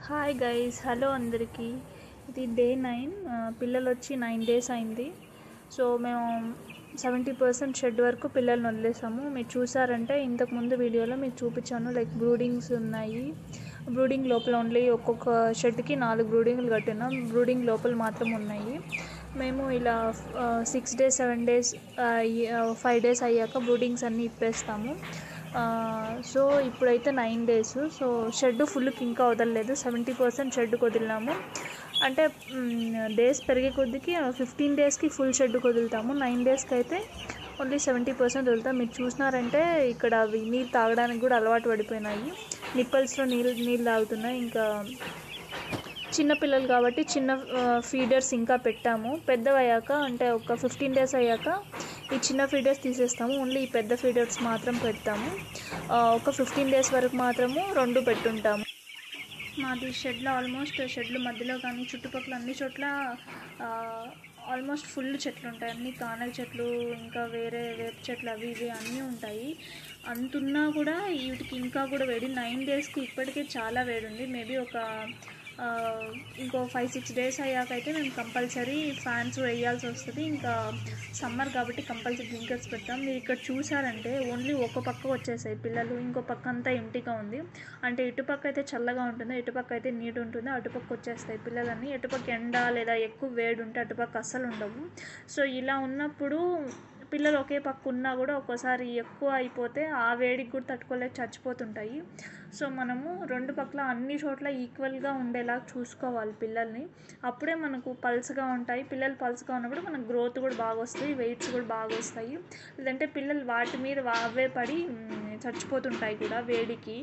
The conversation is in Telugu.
హాయ్ గైస్, హలో అందరికీ. ఇది డే 9. పిల్లలు వచ్చి 9 days అయింది. సో మేము 70% షెడ్ వరకు పిల్లల్ని వదిలేసాము. మీరు చూసారంటే ఇంతకుముందు వీడియోలో మీకు చూపించాను, లైక్ బ్రూడింగ్స్ ఉన్నాయి. బ్రూడింగ్ లోపల ఓన్లీ ఒక్కొక్క షెడ్కి 4 బ్రూడింగ్లు కట్టినాం. బ్రూడింగ్ లోపల మాత్రం ఉన్నాయి. మేము ఇలా 6 days 7 days 5 days అయ్యాక బ్రూడింగ్స్ అన్నీ ఇప్పేస్తాము. సో ఇప్పుడైతే 9 days. సో షెడ్ ఫుల్కి ఇంకా వదలలేదు, 70% షెడ్కి వదిలినాము. అంటే డేస్ పెరిగే కొద్దికి 15 daysకి ఫుల్ షెడ్కి వదులుతాము. 9 daysకి అయితే ఓన్లీ 70% వదులుతాం. మీరు చూసినారంటే ఇక్కడ అవి నీళ్ళు తాగడానికి కూడా అలవాటు పడిపోయినాయి. నిప్పల్స్లో నీళ్ళు తాగుతున్నాయి. ఇంకా చిన్నపిల్లలు కాబట్టి చిన్న ఫీడర్స్ ఇంకా పెట్టాము. పెద్దవయ్యాక అంటే ఒక 15 days అయ్యాక ఈ చిన్న ఫీడర్స్ తీసేస్తాము. ఓన్లీ ఈ పెద్ద ఫీడర్స్ మాత్రం పెడతాము. ఒక 15 days వరకు మాత్రము 2 పెట్టుంటాము. మాది షెడ్లో ఆల్మోస్ట్ షెడ్ల మధ్యలో కానీ చుట్టుపక్కల అన్ని చోట్ల ఆల్మోస్ట్ ఫుల్ చెట్లు ఉంటాయి. అన్ని కానగ చెట్లు, ఇంకా వేరే వేప చెట్లు అవి ఇవి అన్నీ ఉంటాయి. అంతున్నా కూడా వీటికి ఇంకా కూడా వేడి. 9 daysకి ఇప్పటికే చాలా వేడి ఉంది. మేబీ ఒక ఇంకో 5-6 days అయ్యాకైతే మేము కంపల్సరీ ఫ్యాన్స్ వేయాల్సి వస్తుంది. ఇంకా సమ్మర్ కాబట్టి కంపల్సరీ బ్లింకర్స్ పెడతాం. మీరు ఇక్కడ చూసారంటే ఓన్లీ ఒక పక్క వచ్చేసాయి పిల్లలు, ఇంకో పక్క అంతా ఎంటీగా ఉంది. అంటే ఇటుపక్క అయితే చల్లగా ఉంటుంది, ఇటుపక్క అయితే నీట్ ఉంటుంది. అటుపక్క వచ్చేస్తాయి పిల్లలన్నీ. ఇటుపక్క ఎండ లేదా ఎక్కువ వేడి ఉంటే అటుపక్క అస్సలు ఉండవు. సో ఇలా ఉన్నప్పుడు పిల్లలు ఒకే పక్క ఉన్నా కూడా ఒక్కోసారి ఎక్కువ అయిపోతే ఆ వేడికి కూడా తట్టుకోలేక చచ్చిపోతుంటాయి. సో మనము 2 పక్కల అన్ని చోట్ల ఈక్వల్గా ఉండేలా చూసుకోవాలి పిల్లల్ని. అప్పుడే మనకు పల్స్గా ఉంటాయి. పిల్లలు పల్స్గా ఉన్నప్పుడు మనకు గ్రోత్ కూడా బాగా వస్తాయి, వెయిట్స్ కూడా బాగా వస్తాయి. లేదంటే పిల్లలు వాటి మీద అవే పడి చచ్చిపోతుంటాయి కూడా వేడికి.